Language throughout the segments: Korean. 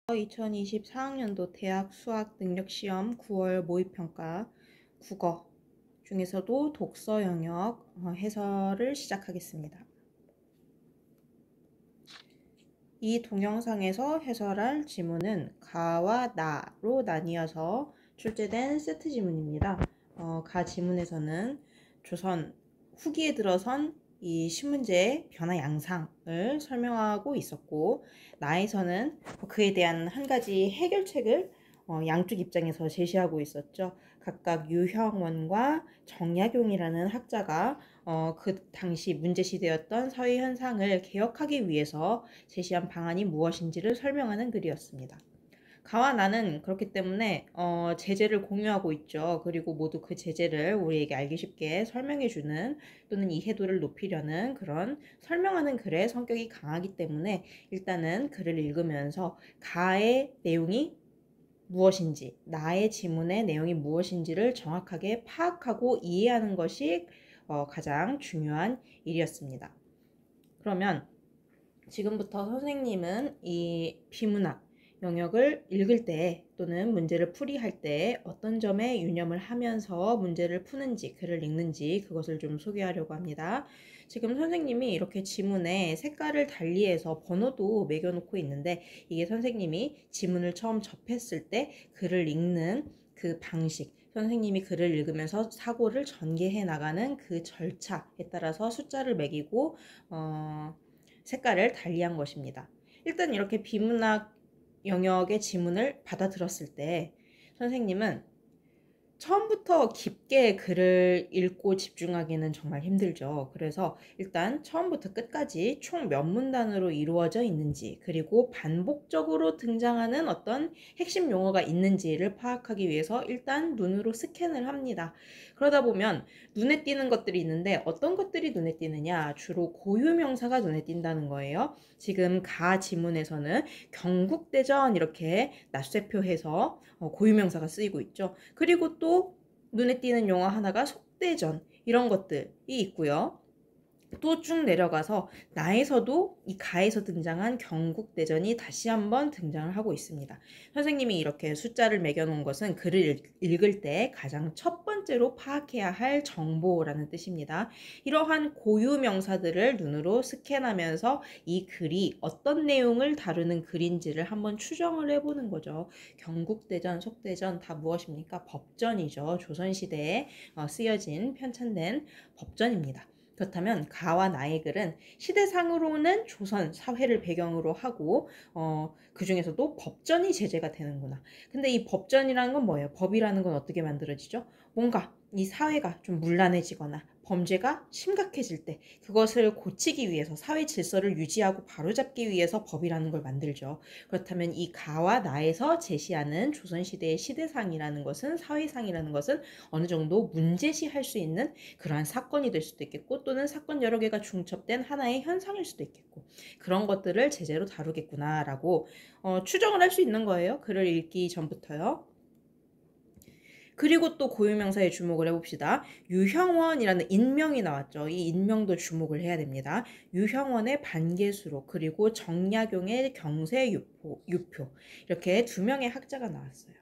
2024학년도 대학 수학 능력 시험 9월 모의평가 국어 중에서도 독서 영역 해설을 시작하겠습니다. 이 동영상에서 해설할 지문은 가와 나로 나뉘어서 출제된 세트 지문입니다. 가 지문에서는 조선 후기에 들어선 이 신문제의 변화 양상을 설명하고 있었고, 나에서는 그에 대한 한 가지 해결책을 양쪽 입장에서 제시하고 있었죠. 각각 유형원과 정약용이라는 학자가 그 당시 문제시되었던 사회 현상을 개혁하기 위해서 제시한 방안이 무엇인지를 설명하는 글이었습니다. 가와 나는 그렇기 때문에 제재를 공유하고 있죠. 그리고 모두 그 제재를 우리에게 알기 쉽게 설명해주는 또는 이해도를 높이려는 그런 설명하는 글의 성격이 강하기 때문에 일단은 글을 읽으면서 가의 내용이 무엇인지, 나의 지문의 내용이 무엇인지를 정확하게 파악하고 이해하는 것이 가장 중요한 일이었습니다. 그러면 지금부터 선생님은 이 비문학 영역을 읽을 때 또는 문제를 풀이할 때 어떤 점에 유념을 하면서 문제를 푸는지, 글을 읽는지 그것을 좀 소개하려고 합니다. 지금 선생님이 이렇게 지문에 색깔을 달리해서 번호도 매겨놓고 있는데, 이게 선생님이 지문을 처음 접했을 때 글을 읽는 그 방식, 선생님이 글을 읽으면서 사고를 전개해 나가는 그 절차에 따라서 숫자를 매기고 색깔을 달리한 것입니다. 일단 이렇게 비문학 영역의 지문을 받아들었을 때 선생님은 처음부터 깊게 글을 읽고 집중하기는 정말 힘들죠. 그래서 일단 처음부터 끝까지 총 몇 문단으로 이루어져 있는지, 그리고 반복적으로 등장하는 어떤 핵심 용어가 있는지를 파악하기 위해서 일단 눈으로 스캔을 합니다. 그러다 보면 눈에 띄는 것들이 있는데 어떤 것들이 눈에 띄느냐? 주로 고유명사가 눈에 띈다는 거예요. 지금 가 지문에서는 경국대전 이렇게 낱쇠표해서 고유명사가 쓰이고 있죠. 그리고 또 눈에 띄는 용어 하나가 속대전, 이런 것들이 있고요. 또 쭉 내려가서 나에서도 이 가에서 등장한 경국대전이 다시 한번 등장을 하고 있습니다. 선생님이 이렇게 숫자를 매겨놓은 것은 글을 읽을 때 가장 첫 번째로 파악해야 할 정보라는 뜻입니다. 이러한 고유 명사들을 눈으로 스캔하면서 이 글이 어떤 내용을 다루는 글인지를 한번 추정을 해보는 거죠. 경국대전, 속대전 다 무엇입니까? 법전이죠. 조선시대에 쓰여진 편찬된 법전입니다. 그렇다면 가와 나의 글은 시대상으로는 조선 사회를 배경으로 하고 그 중에서도 법전이 제재가 되는구나. 근데 이 법전이라는 건 뭐예요? 법이라는 건 어떻게 만들어지죠? 뭔가 이 사회가 좀 문란해지거나 범죄가 심각해질 때 그것을 고치기 위해서, 사회 질서를 유지하고 바로잡기 위해서 법이라는 걸 만들죠. 그렇다면 이 가와 나에서 제시하는 조선시대의 시대상이라는 것은, 사회상이라는 것은 어느 정도 문제시할 수 있는 그러한 사건이 될 수도 있겠고, 또는 사건 여러 개가 중첩된 하나의 현상일 수도 있겠고, 그런 것들을 제재로 다루겠구나라고 추정을 할 수 있는 거예요. 글을 읽기 전부터요. 그리고 또 고유명사에 주목을 해봅시다. 유형원이라는 인명이 나왔죠. 이 인명도 주목을 해야 됩니다. 유형원의 반개수록, 그리고 정약용의 경세유표, 이렇게 두 명의 학자가 나왔어요.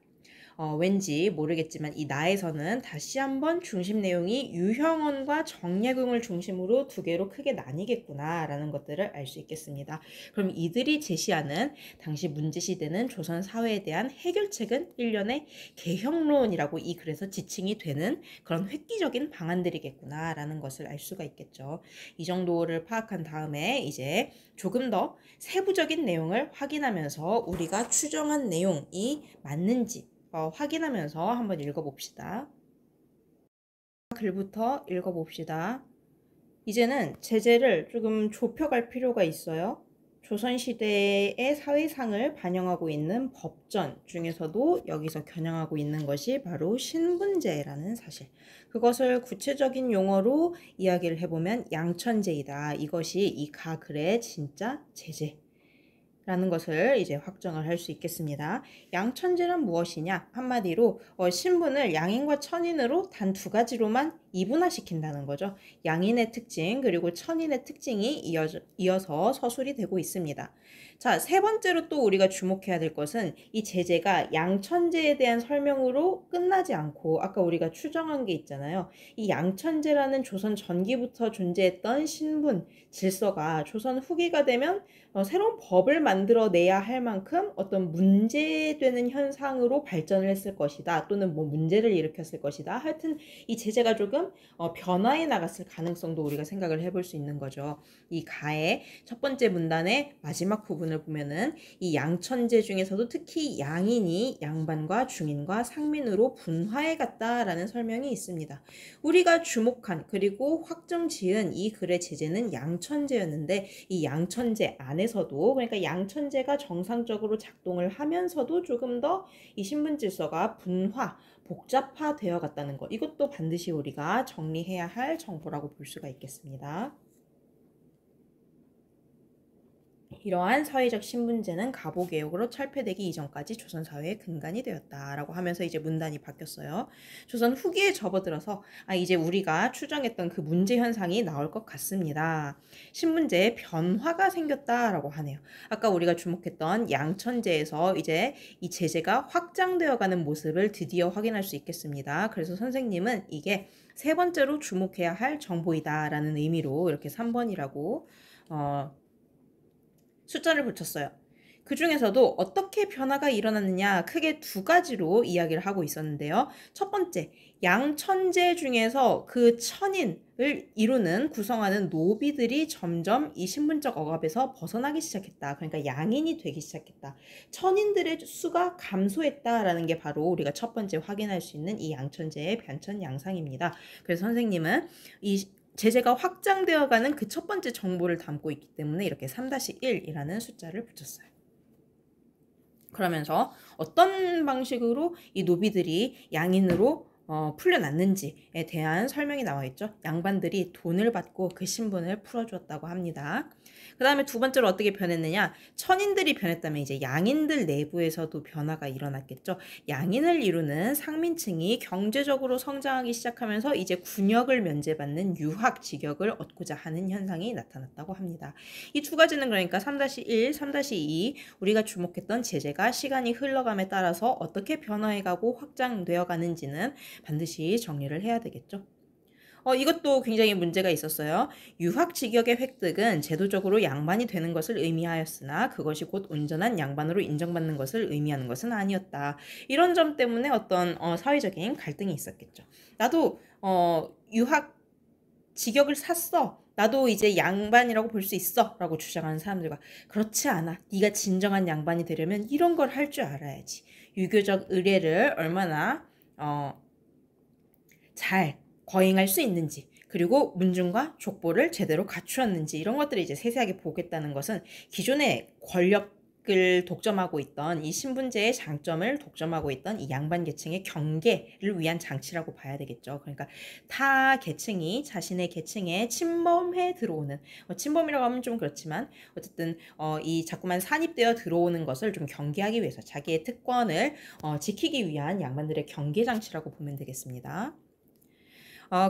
왠지 모르겠지만 이 나에서는 다시 한번 중심 내용이 유형원과 정약용을 중심으로 두 개로 크게 나뉘겠구나 라는 것들을 알 수 있겠습니다. 그럼 이들이 제시하는 당시 문제시되는 조선 사회에 대한 해결책은 일련의 개혁론이라고 이 글에서 지칭이 되는 그런 획기적인 방안들이겠구나 라는 것을 알 수가 있겠죠. 이 정도를 파악한 다음에 이제 조금 더 세부적인 내용을 확인하면서 우리가 추정한 내용이 맞는지 확인하면서 한번 읽어봅시다. 글부터 읽어봅시다. 이제는 제재를 조금 좁혀갈 필요가 있어요. 조선시대의 사회상을 반영하고 있는 법전 중에서도 여기서 겨냥하고 있는 것이 바로 신분제라는 사실. 그것을 구체적인 용어로 이야기를 해보면 양천제이다. 이것이 이 가글의 진짜 제재 라는 것을 이제 확정을 할 수 있겠습니다. 양천제는 무엇이냐? 한마디로 신분을 양인과 천인으로 단 두 가지로만 이분화시킨다는 거죠. 양인의 특징 그리고 천인의 특징이 이어서 서술이 되고 있습니다. 자, 세 번째로 또 우리가 주목해야 될 것은 이 제재가 양천제에 대한 설명으로 끝나지 않고 아까 우리가 추정한 게 있잖아요. 이 양천제라는 조선 전기부터 존재했던 신분, 질서가 조선 후기가 되면 새로운 법을 만들어내야 할 만큼 어떤 문제되는 현상으로 발전을 했을 것이다. 또는 뭐 문제를 일으켰을 것이다. 하여튼 이 제재가 조금 변화해 나갔을 가능성도 우리가 생각을 해볼 수 있는 거죠. 이 가의 첫 번째 문단의 마지막 부분을 보면은 이 양천제 중에서도 특히 양인이 양반과 중인과 상민으로 분화해 갔다라는 설명이 있습니다. 우리가 주목한 그리고 확정 지은 이 글의 제재는 양천제였는데 이 양천제 안에서도 그러니까 양천제가 정상적으로 작동을 하면서도 조금 더 이 신분 질서가 분화, 복잡화되어 갔다는 것. 이것도 반드시 우리가 정리해야 할 정보라고 볼 수가 있겠습니다. 이러한 사회적 신분제는 가보개혁으로 철폐되기 이전까지 조선 사회의 근간이 되었다라고 하면서 이제 문단이 바뀌었어요. 조선 후기에 접어들어서 이제 우리가 추정했던 그 문제 현상이 나올 것 같습니다. 신분제에 변화가 생겼다라고 하네요. 아까 우리가 주목했던 양천제에서 이제 이 제재가 확장되어가는 모습을 드디어 확인할 수 있겠습니다. 그래서 선생님은 이게 세 번째로 주목해야 할 정보이다라는 의미로 이렇게 3번이라고 숫자를 붙였어요. 그 중에서도 어떻게 변화가 일어났느냐 크게 두 가지로 이야기를 하고 있었는데요. 첫 번째, 양천제 중에서 그 천인을 이루는 구성하는 노비들이 점점 이 신분적 억압에서 벗어나기 시작했다. 그러니까 양인이 되기 시작했다. 천인들의 수가 감소했다라는 게 바로 우리가 첫 번째 확인할 수 있는 이 양천제의 변천 양상입니다. 그래서 선생님은 이 제재가 확장되어가는 그 첫 번째 정보를 담고 있기 때문에 이렇게 3-1이라는 숫자를 붙였어요. 그러면서 어떤 방식으로 이 노비들이 양인으로 풀려났는지에 대한 설명이 나와 있죠. 양반들이 돈을 받고 그 신분을 풀어주었다고 합니다. 그 다음에 두 번째로 어떻게 변했느냐. 천인들이 변했다면 이제 양인들 내부에서도 변화가 일어났겠죠. 양인을 이루는 상민층이 경제적으로 성장하기 시작하면서 이제 군역을 면제받는 유학 직역을 얻고자 하는 현상이 나타났다고 합니다. 이 두 가지는 그러니까 3-1, 3-2 우리가 주목했던 제재가 시간이 흘러감에 따라서 어떻게 변화해가고 확장되어 가는지는 반드시 정리를 해야 되겠죠. 이것도 굉장히 문제가 있었어요. 유학 직역의 획득은 제도적으로 양반이 되는 것을 의미하였으나 그것이 곧 온전한 양반으로 인정받는 것을 의미하는 것은 아니었다. 이런 점 때문에 어떤 사회적인 갈등이 있었겠죠. 나도 유학 직역을 샀어. 나도 이제 양반이라고 볼 수 있어 라고 주장하는 사람들과 그렇지 않아. 네가 진정한 양반이 되려면 이런 걸 할 줄 알아야지. 유교적 의례를 얼마나 잘 거행할 수 있는지 그리고 문중과 족보를 제대로 갖추었는지 이런 것들을 이제 세세하게 보겠다는 것은 기존의 권력을 독점하고 있던 이 신분제의 장점을 독점하고 있던 이 양반 계층의 경계를 위한 장치라고 봐야 되겠죠. 그러니까 타 계층이 자신의 계층에 침범해 들어오는 침범이라고 하면 좀 그렇지만 어쨌든 이 자꾸만 산입되어 들어오는 것을 좀 경계하기 위해서 자기의 특권을 지키기 위한 양반들의 경계 장치라고 보면 되겠습니다.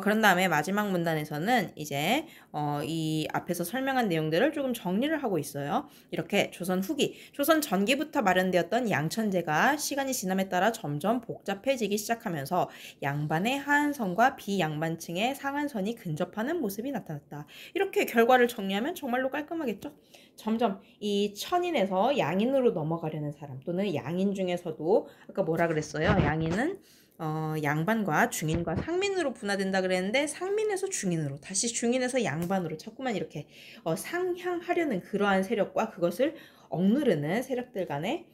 그런 다음에 마지막 문단에서는 이제 이 앞에서 설명한 내용들을 조금 정리를 하고 있어요. 이렇게 조선 후기, 조선 전기부터 마련되었던 양천제가 시간이 지남에 따라 점점 복잡해지기 시작하면서 양반의 하한선과 비양반층의 상한선이 근접하는 모습이 나타났다. 이렇게 결과를 정리하면 정말로 깔끔하겠죠? 점점 이 천인에서 양인으로 넘어가려는 사람 또는 양인 중에서도 아까 뭐라 그랬어요? 양인은 양반과 중인과 상민으로 분화된다 그랬는데 상민에서 중인으로 다시 중인에서 양반으로 자꾸만 이렇게 상향하려는 그러한 세력과 그것을 억누르는 세력들 간의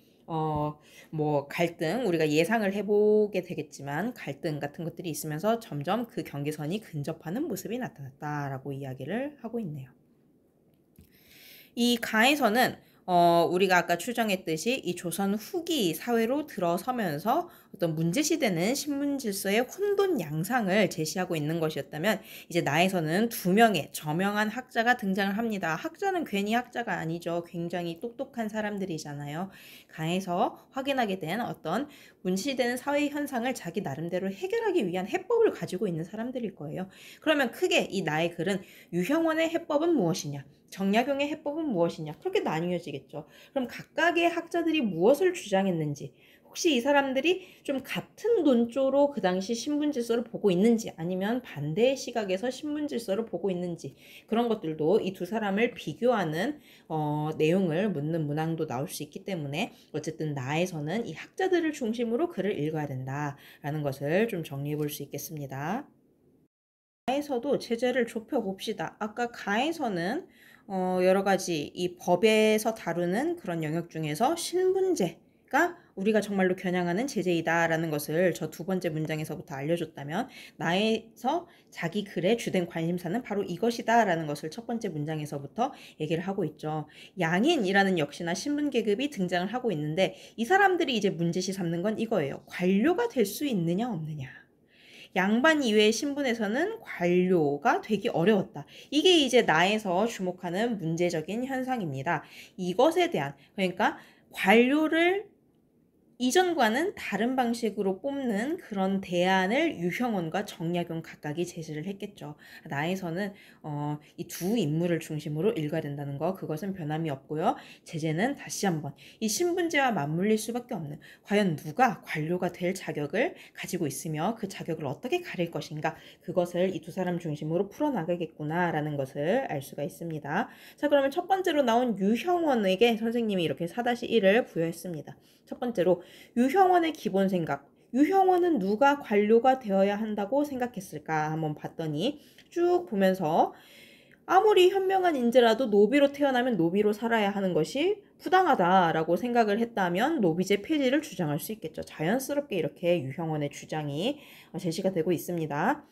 뭐 갈등 우리가 예상을 해보게 되겠지만 갈등 같은 것들이 있으면서 점점 그 경계선이 근접하는 모습이 나타났다라고 이야기를 하고 있네요. 이 가에서는 우리가 아까 추정했듯이 이 조선 후기 사회로 들어서면서 어떤 문제시되는 신분 질서의 혼돈 양상을 제시하고 있는 것이었다면 이제 나에서는 두 명의 저명한 학자가 등장을 합니다. 학자는 괜히 학자가 아니죠. 굉장히 똑똑한 사람들이잖아요. 가에서 확인하게 된 어떤 문제시되는 사회 현상을 자기 나름대로 해결하기 위한 해법을 가지고 있는 사람들일 거예요. 그러면 크게 이 나의 글은 유형원의 해법은 무엇이냐? 정약용의 해법은 무엇이냐? 그렇게 나뉘어지겠죠. 그럼 각각의 학자들이 무엇을 주장했는지, 혹시 이 사람들이 좀 같은 논조로 그 당시 신분 질서를 보고 있는지, 아니면 반대의 시각에서 신분 질서를 보고 있는지, 그런 것들도 이 두 사람을 비교하는 내용을 묻는 문항도 나올 수 있기 때문에 어쨌든 나에서는 이 학자들을 중심으로 글을 읽어야 된다라는 것을 좀 정리해 볼 수 있겠습니다. 가에서도 제재를 좁혀 봅시다. 아까 가에서는 여러 가지 이 법에서 다루는 그런 영역 중에서 신분제가 우리가 정말로 겨냥하는 제재이다라는 것을 저 두 번째 문장에서부터 알려줬다면 나에서 자기 글의 주된 관심사는 바로 이것이다라는 것을 첫 번째 문장에서부터 얘기를 하고 있죠. 양인이라는 역시나 신분 계급이 등장을 하고 있는데 이 사람들이 이제 문제시 삼는 건 이거예요. 관료가 될 수 있느냐 없느냐. 양반 이외의 신분에서는 관료가 되기 어려웠다. 이게 이제 나에서 주목하는 문제적인 현상입니다. 이것에 대한, 그러니까 관료를 이전과는 다른 방식으로 뽑는 그런 대안을 유형원과 정약용 각각이 제시를 했겠죠. 나에서는 이 두 인물을 중심으로 읽어야 된다는 거, 그것은 변함이 없고요. 제재는 다시 한번 이 신분제와 맞물릴 수밖에 없는, 과연 누가 관료가 될 자격을 가지고 있으며 그 자격을 어떻게 가릴 것인가, 그것을 이 두 사람 중심으로 풀어나가겠구나라는 것을 알 수가 있습니다. 자, 그러면 첫 번째로 나온 유형원에게 선생님이 이렇게 4-1을 부여했습니다. 첫 번째로 유형원의 기본 생각, 유형원은 누가 관료가 되어야 한다고 생각했을까 한번 봤더니 쭉 보면서 아무리 현명한 인재라도 노비로 태어나면 노비로 살아야 하는 것이 부당하다라고 생각을 했다면 노비제 폐지를 주장할 수 있겠죠. 자연스럽게 이렇게 유형원의 주장이 제시가 되고 있습니다.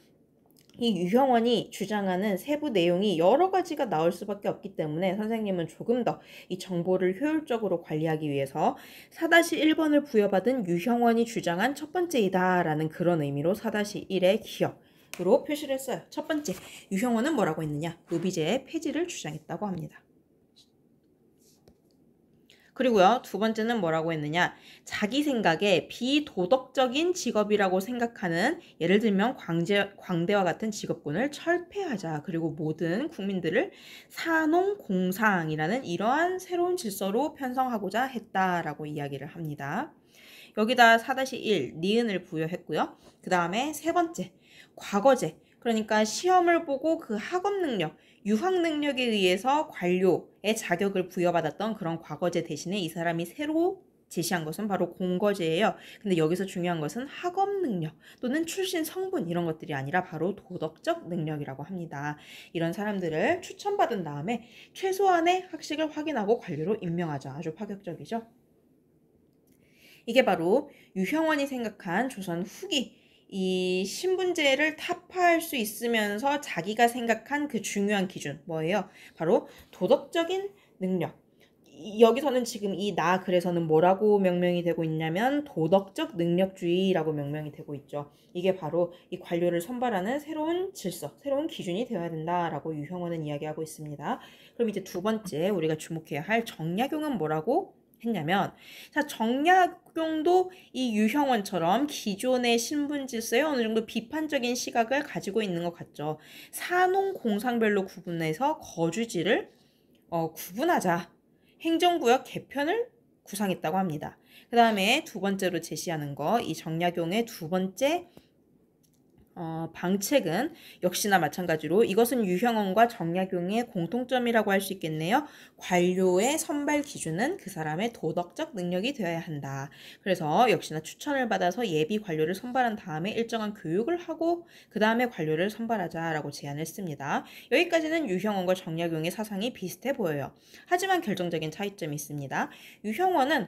이 유형원이 주장하는 세부 내용이 여러 가지가 나올 수밖에 없기 때문에 선생님은 조금 더 이 정보를 효율적으로 관리하기 위해서 4-1번을 부여받은 유형원이 주장한 첫 번째이다라는 그런 의미로 4-1의 기억으로 표시를 했어요. 첫 번째, 유형원은 뭐라고 했느냐? 노비제의 폐지를 주장했다고 합니다. 그리고요, 두 번째는 뭐라고 했느냐? 자기 생각에 비도덕적인 직업이라고 생각하는, 예를 들면 광대와 같은 직업군을 철폐하자. 그리고 모든 국민들을 사농공상이라는 이러한 새로운 질서로 편성하고자 했다라고 이야기를 합니다. 여기다 4-1 니은을 부여했고요. 그 다음에 세 번째, 과거제. 그러니까 시험을 보고 그 학업 능력, 유학 능력에 의해서 관료의 자격을 부여받았던 그런 과거제 대신에 이 사람이 새로 제시한 것은 바로 공거제예요. 근데 여기서 중요한 것은 학업 능력 또는 출신 성분 이런 것들이 아니라 바로 도덕적 능력이라고 합니다. 이런 사람들을 추천받은 다음에 최소한의 학식을 확인하고 관료로 임명하자. 아주 파격적이죠. 이게 바로 유형원이 생각한 조선 후기 이 신분제를 타파할 수 있으면서 자기가 생각한 그 중요한 기준 뭐예요? 바로 도덕적인 능력. 여기서는 지금 이 나 글에서는 뭐라고 명명이 되고 있냐면 도덕적 능력주의라고 명명이 되고 있죠. 이게 바로 이 관료를 선발하는 새로운 질서, 새로운 기준이 되어야 된다라고 유형원은 이야기하고 있습니다. 그럼 이제 두 번째 우리가 주목해야 할 정약용은 뭐라고 했냐면, 자, 정약용도 이 유형원처럼 기존의 신분 질서에 어느 정도 비판적인 시각을 가지고 있는 것 같죠. 산농 공상별로 구분해서 거주지를 구분하자. 행정구역 개편을 구상했다고 합니다. 그 다음에 두 번째로 제시하는 거, 이 정약용의 두 번째 방책은 역시나 마찬가지로 이것은 유형원과 정약용의 공통점이라고 할 수 있겠네요. 관료의 선발 기준은 그 사람의 도덕적 능력이 되어야 한다. 그래서 역시나 추천을 받아서 예비 관료를 선발한 다음에 일정한 교육을 하고 그 다음에 관료를 선발하자라고 제안을 했습니다. 여기까지는 유형원과 정약용의 사상이 비슷해 보여요. 하지만 결정적인 차이점이 있습니다. 유형원은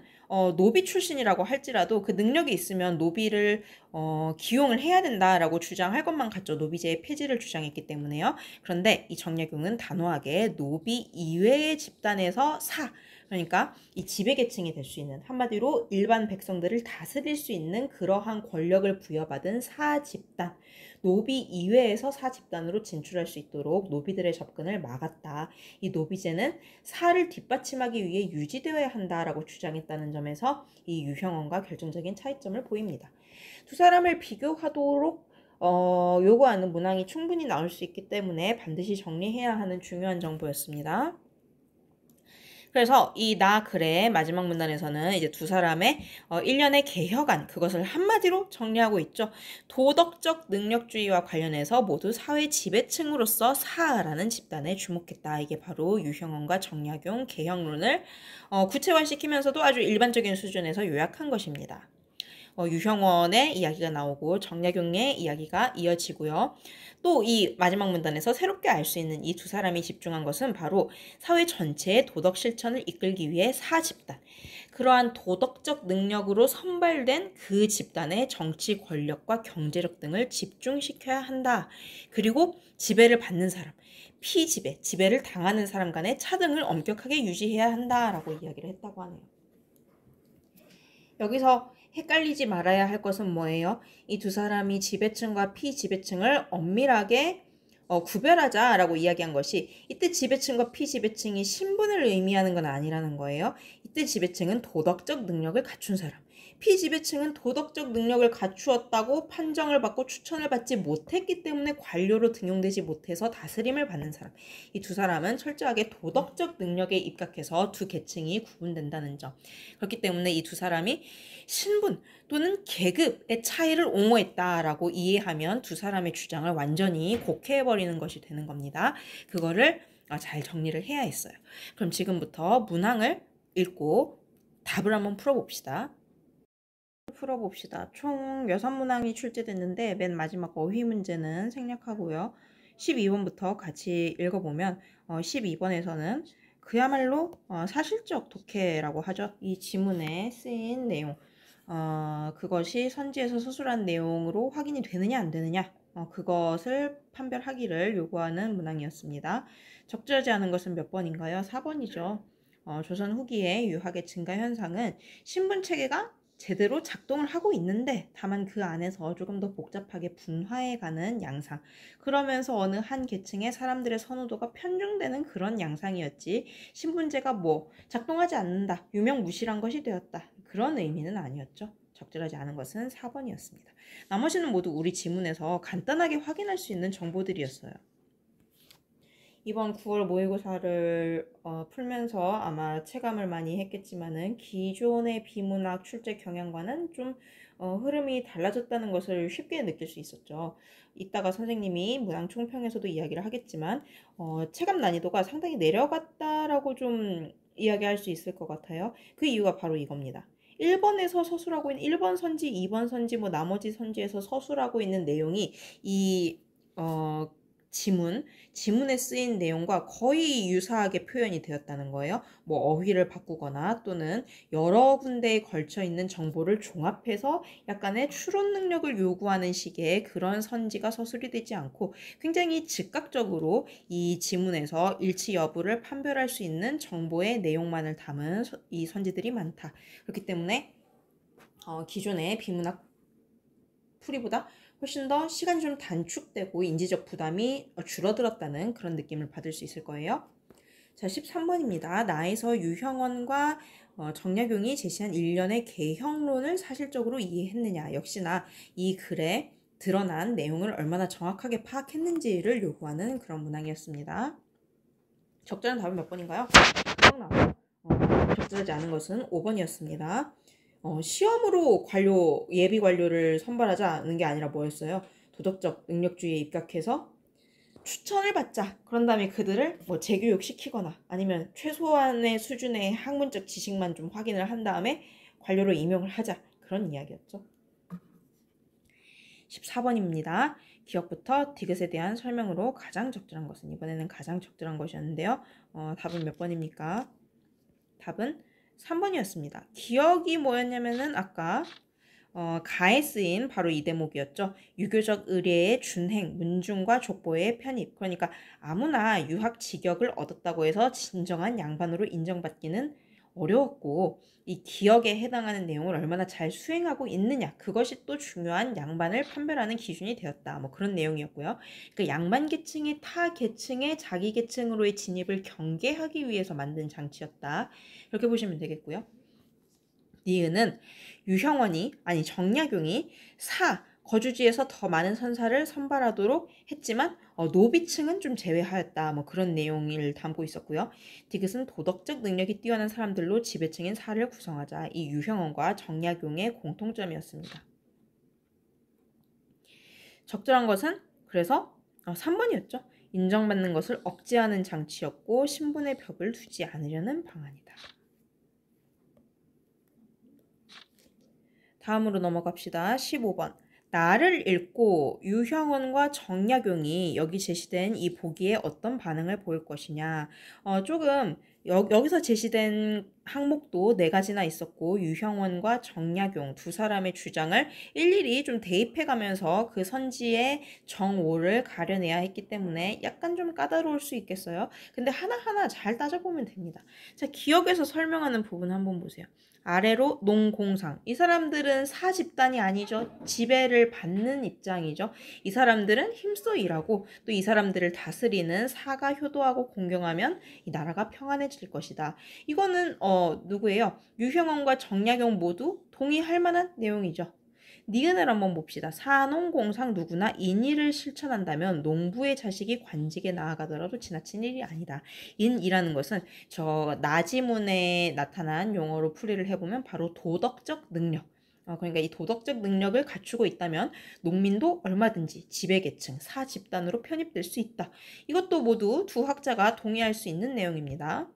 노비 출신이라고 할지라도 그 능력이 있으면 노비를 기용을 해야 된다라고 주장할 것만 같죠. 노비제의 폐지를 주장했기 때문에요. 그런데 이 정약용은 단호하게 노비 이외의 집단에서 그러니까 이 지배계층이 될 수 있는, 한마디로 일반 백성들을 다스릴 수 있는 그러한 권력을 부여받은 사집단, 노비 이외에서 사집단으로 진출할 수 있도록 노비들의 접근을 막았다. 이 노비제는 사를 뒷받침하기 위해 유지되어야 한다라고 주장했다는 점에서 이 유형원과 결정적인 차이점을 보입니다. 두 사람을 비교하도록 요구하는 문항이 충분히 나올 수 있기 때문에 반드시 정리해야 하는 중요한 정보였습니다. 그래서 이 나 그래의 마지막 문단에서는 이제 두 사람의 일련의 개혁안, 그것을 한마디로 정리하고 있죠. 도덕적 능력주의와 관련해서 모두 사회 지배층으로서 사라는 집단에 주목했다. 이게 바로 유형원과 정약용 개혁론을 구체화시키면서도 아주 일반적인 수준에서 요약한 것입니다. 유형원의 이야기가 나오고 정약용의 이야기가 이어지고요. 또 이 마지막 문단에서 새롭게 알 수 있는 이 두 사람이 집중한 것은 바로 사회 전체의 도덕 실천을 이끌기 위해 사집단, 그러한 도덕적 능력으로 선발된 그 집단의 정치 권력과 경제력 등을 집중시켜야 한다. 그리고 지배를 받는 사람, 피지배, 지배를 당하는 사람 간의 차등을 엄격하게 유지해야 한다라고 이야기를 했다고 하네요. 여기서 헷갈리지 말아야 할 것은 뭐예요? 이 두 사람이 지배층과 피지배층을 엄밀하게 구별하자라고 이야기한 것이, 이때 지배층과 피지배층이 신분을 의미하는 건 아니라는 거예요. 이때 지배층은 도덕적 능력을 갖춘 사람, 피지배층은 도덕적 능력을 갖추었다고 판정을 받고 추천을 받지 못했기 때문에 관료로 등용되지 못해서 다스림을 받는 사람, 이 두 사람은 철저하게 도덕적 능력에 입각해서 두 계층이 구분된다는 점. 그렇기 때문에 이 두 사람이 신분 또는 계급의 차이를 옹호했다라고 이해하면 두 사람의 주장을 완전히 곡해해버리는 것이 되는 겁니다. 그거를 잘 정리를 해야 했어요. 그럼 지금부터 문항을 읽고 답을 한번 풀어봅시다. 총 6문항이 출제됐는데 맨 마지막 어휘 문제는 생략하고요. 12번부터 같이 읽어보면 12번에서는 그야말로 사실적 독해라고 하죠. 이 지문에 쓰인 내용, 그것이 선지에서 서술한 내용으로 확인이 되느냐 안 되느냐, 그것을 판별하기를 요구하는 문항이었습니다. 적절하지 않은 것은 몇 번인가요? 4번이죠. 조선 후기의 유학의 증가 현상은 신분 체계가 제대로 작동을 하고 있는데 다만 그 안에서 조금 더 복잡하게 분화해가는 양상, 그러면서 어느 한 계층의 사람들의 선호도가 편중되는 그런 양상이었지, 신분제가 작동하지 않는다, 유명무실한 것이 되었다, 그런 의미는 아니었죠. 적절하지 않은 것은 4번이었습니다. 나머지는 모두 우리 지문에서 간단하게 확인할 수 있는 정보들이었어요. 이번 9월 모의고사를 풀면서 아마 체감을 많이 했겠지만은 기존의 비문학 출제 경향과는 좀 흐름이 달라졌다는 것을 쉽게 느낄 수 있었죠. 이따가 선생님이 문항 총평에서도 이야기를 하겠지만 체감 난이도가 상당히 내려갔다라고 좀 이야기할 수 있을 것 같아요. 그 이유가 바로 이겁니다. 1번에서 서술하고 있는 1번 선지, 2번 선지, 나머지 선지에서 서술하고 있는 내용이 이 지문에 쓰인 내용과 거의 유사하게 표현이 되었다는 거예요. 어휘를 바꾸거나 또는 여러 군데에 걸쳐 있는 정보를 종합해서 약간의 추론 능력을 요구하는 식의 그런 선지가 서술이 되지 않고 굉장히 즉각적으로 이 지문에서 일치 여부를 판별할 수 있는 정보의 내용만을 담은 이 선지들이 많다. 그렇기 때문에 기존의 비문학 풀이보다 훨씬 더 시간이 좀 단축되고 인지적 부담이 줄어들었다는 그런 느낌을 받을 수 있을 거예요. 자, 13번입니다. 나에서 유형원과 정약용이 제시한 일련의 개혁론을 사실적으로 이해했느냐. 역시나 이 글에 드러난 내용을 얼마나 정확하게 파악했는지를 요구하는 그런 문항이었습니다. 적절한 답은 몇 번인가요? 적절하지 않은 것은 5번이었습니다. 시험으로 예비 관료를 선발하자는 게 아니라 뭐였어요? 도덕적 능력주의에 입각해서 추천을 받자. 그런 다음에 그들을 재교육시키거나 아니면 최소한의 수준의 학문적 지식만 좀 확인을 한 다음에 관료로 임용을 하자. 그런 이야기였죠. 14번입니다. 기억부터 디귿에 대한 설명으로 가장 적절한 것은, 이번에는 가장 적절한 것이었는데요. 답은 몇 번입니까? 답은 3번이었습니다. 기억이 뭐였냐면은 아까 가에 쓰인 바로 이 대목이었죠. 유교적 의례의 준행, 문중과 족보의 편입. 그러니까 아무나 유학 직역을 얻었다고 해서 진정한 양반으로 인정받기는 어려웠고 이 기억에 해당하는 내용을 얼마나 잘 수행하고 있느냐 그것이 또 중요한 양반을 판별하는 기준이 되었다. 뭐 그런 내용이었고요. 그 양반 계층이 타 계층의 자기 계층으로의 진입을 경계하기 위해서 만든 장치였다. 이렇게 보시면 되겠고요. 니은은 유형원이 아니 정약용이 거주지에서 더 많은 선사를 선발하도록 했지만 노비층은 좀 제외하였다. 뭐 그런 내용을 담고 있었고요. 디귿은 도덕적 능력이 뛰어난 사람들로 지배층인 사를 구성하자. 이 유형원과 정약용의 공통점이었습니다. 적절한 것은 그래서 3번이었죠. 인정받는 것을 억제하는 장치였고 신분의 벽을 두지 않으려는 방안이다. 다음으로 넘어갑시다. 15번. 나를 읽고 유형원과 정약용이 여기 제시된 이 보기에 어떤 반응을 보일 것이냐. 조금 여기서 제시된 항목도 4가지나 있었고 유형원과 정약용 두 사람의 주장을 일일이 좀 대입해가면서 그 선지의 정오를 가려내야 했기 때문에 약간 좀 까다로울 수 있겠어요. 근데 하나하나 잘 따져보면 됩니다. 자, 기억에서 설명하는 부분 한번 보세요. 아래로 농공상. 이 사람들은 사집단이 아니죠. 지배를 받는 입장이죠. 이 사람들은 힘써 일하고 또 이 사람들을 다스리는 사가 효도하고 공경하면 이 나라가 평안해질 것이다. 이거는 누구예요? 유형원과 정약용 모두 동의할 만한 내용이죠. 니은을 한번 봅시다. 사농공상 누구나 인의를 실천한다면 농부의 자식이 관직에 나아가더라도 지나친 일이 아니다. 인이라는 것은 저 나지문에 나타난 용어로 풀이를 해보면 바로 도덕적 능력. 그러니까 이 도덕적 능력을 갖추고 있다면 농민도 얼마든지 지배계층, 사집단으로 편입될 수 있다. 이것도 모두 두 학자가 동의할 수 있는 내용입니다.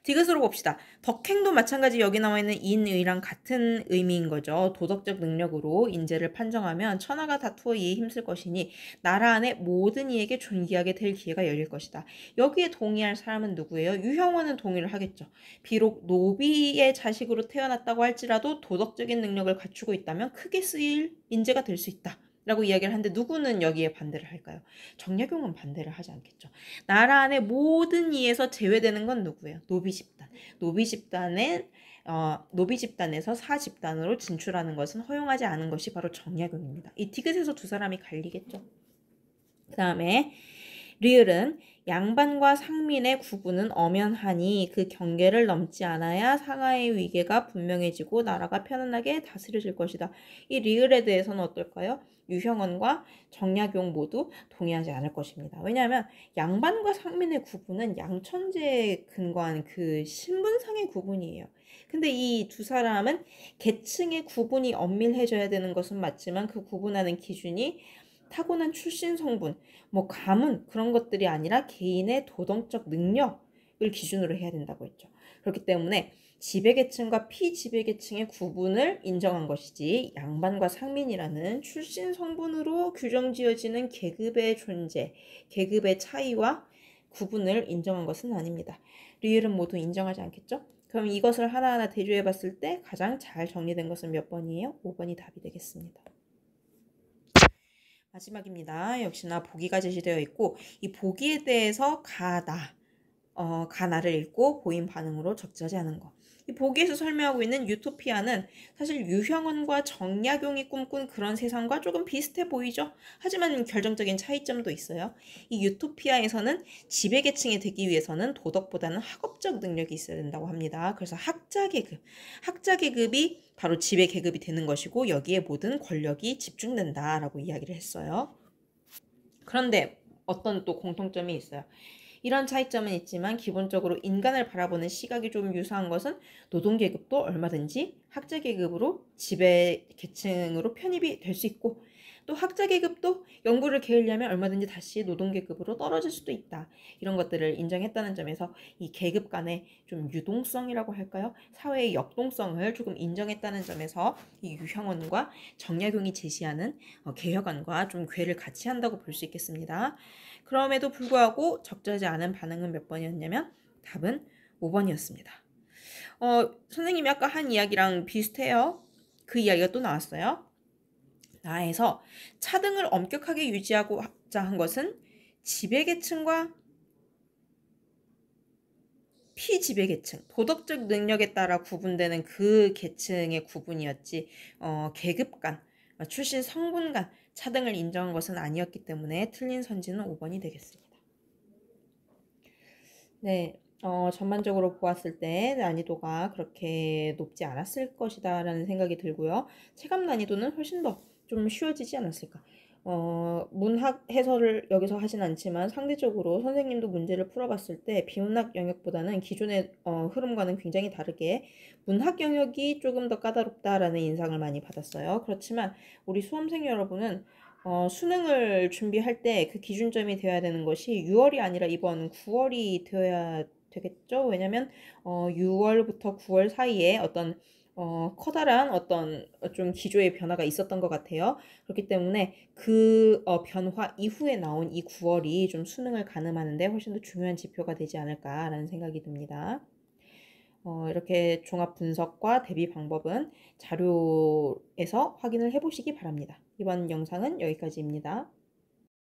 디귿으로 봅시다. 덕행도 마찬가지 여기 나와 있는 인의랑 같은 의미인 거죠. 도덕적 능력으로 인재를 판정하면 천하가 다투어 이에 힘쓸 것이니 나라 안에 모든 이에게 존귀하게 될 기회가 열릴 것이다. 여기에 동의할 사람은 누구예요? 유형원은 동의를 하겠죠. 비록 노비의 자식으로 태어났다고 할지라도 도덕적인 능력을 갖추고 있다면 크게 쓰일 인재가 될 수 있다. 라고 이야기를 하는데 누구는 여기에 반대를 할까요? 정약용은 반대를 하지 않겠죠. 나라 안에 모든 이에서 제외되는 건 누구예요? 노비 집단. 노비 집단에서 사 집단으로 진출하는 것은 허용하지 않은 것이 바로 정약용입니다. 이 디귿에서 두 사람이 갈리겠죠. 그 다음에 리을은 양반과 상민의 구분은 엄연하니 그 경계를 넘지 않아야 상하의 위계가 분명해지고 나라가 편안하게 다스려질 것이다. 이 리을에 대해서는 어떨까요? 유형원과 정약용 모두 동의하지 않을 것입니다. 왜냐하면 양반과 상민의 구분은 양천제에 근거한 그 신분상의 구분이에요. 근데 이 두 사람은 계층의 구분이 엄밀해져야 되는 것은 맞지만 그 구분하는 기준이 타고난 출신 성분, 뭐 가문 그런 것들이 아니라 개인의 도덕적 능력을 기준으로 해야 된다고 했죠. 그렇기 때문에 지배계층과 피지배계층의 구분을 인정한 것이지 양반과 상민이라는 출신 성분으로 규정지어지는 계급의 존재, 계급의 차이와 구분을 인정한 것은 아닙니다. 리을은 모두 인정하지 않겠죠? 그럼 이것을 하나하나 대조해 봤을 때 가장 잘 정리된 것은 몇 번이에요? 5번이 답이 되겠습니다. 마지막입니다. 역시나 보기가 제시되어 있고 이 보기에 대해서 가나를 읽고 보인 반응으로 적절하지 않은 거. 이 보기에서 설명하고 있는 유토피아는 사실 유형원과 정약용이 꿈꾼 그런 세상과 조금 비슷해 보이죠. 하지만 결정적인 차이점도 있어요. 이 유토피아에서는 지배계층이 되기 위해서는 도덕보다는 학업적 능력이 있어야 된다고 합니다. 그래서 학자계급이 바로 지배계급이 되는 것이고 여기에 모든 권력이 집중된다라고 이야기를 했어요. 그런데 어떤 또 공통점이 있어요. 이런 차이점은 있지만 기본적으로 인간을 바라보는 시각이 좀 유사한 것은 노동계급도 얼마든지 학자계급으로 지배계층으로 편입이 될 수 있고 또 학자계급도 연구를 게으려면 얼마든지 다시 노동계급으로 떨어질 수도 있다. 이런 것들을 인정했다는 점에서 이 계급 간의 좀 유동성이라고 할까요? 사회의 역동성을 조금 인정했다는 점에서 이 유형원과 정약용이 제시하는 개혁안과 좀 궤를 같이 한다고 볼 수 있겠습니다. 그럼에도 불구하고 적절하지 않은 반응은 몇 번이었냐면 답은 5번이었습니다. 선생님이 아까 한 이야기랑 비슷해요. 그 이야기가 또 나왔어요. 나에서 차등을 엄격하게 유지하고자 한 것은 지배계층과 피지배 계층, 도덕적 능력에 따라 구분되는 그 계층의 구분이었지 계급 간, 출신 성분 간 차등을 인정한 것은 아니었기 때문에 틀린 선지는 5번이 되겠습니다. 네, 전반적으로 보았을 때 난이도가 그렇게 높지 않았을 것이다 라는 생각이 들고요. 체감 난이도는 훨씬 더 좀 쉬워지지 않았을까. 문학 해설을 여기서 하진 않지만 상대적으로 선생님도 문제를 풀어봤을 때 비문학 영역보다는 기존의 흐름과는 굉장히 다르게 문학 영역이 조금 더 까다롭다라는 인상을 많이 받았어요. 그렇지만 우리 수험생 여러분은 수능을 준비할 때 그 기준점이 되어야 되는 것이 6월이 아니라 이번 9월이 되어야 되겠죠? 왜냐면 6월부터 9월 사이에 어떤 커다란 어떤 좀 기조의 변화가 있었던 것 같아요. 그렇기 때문에 그 변화 이후에 나온 이 9월이 좀 수능을 가늠하는데 훨씬 더 중요한 지표가 되지 않을까라는 생각이 듭니다. 이렇게 종합 분석과 대비 방법은 자료에서 확인을 해보시기 바랍니다. 이번 영상은 여기까지입니다.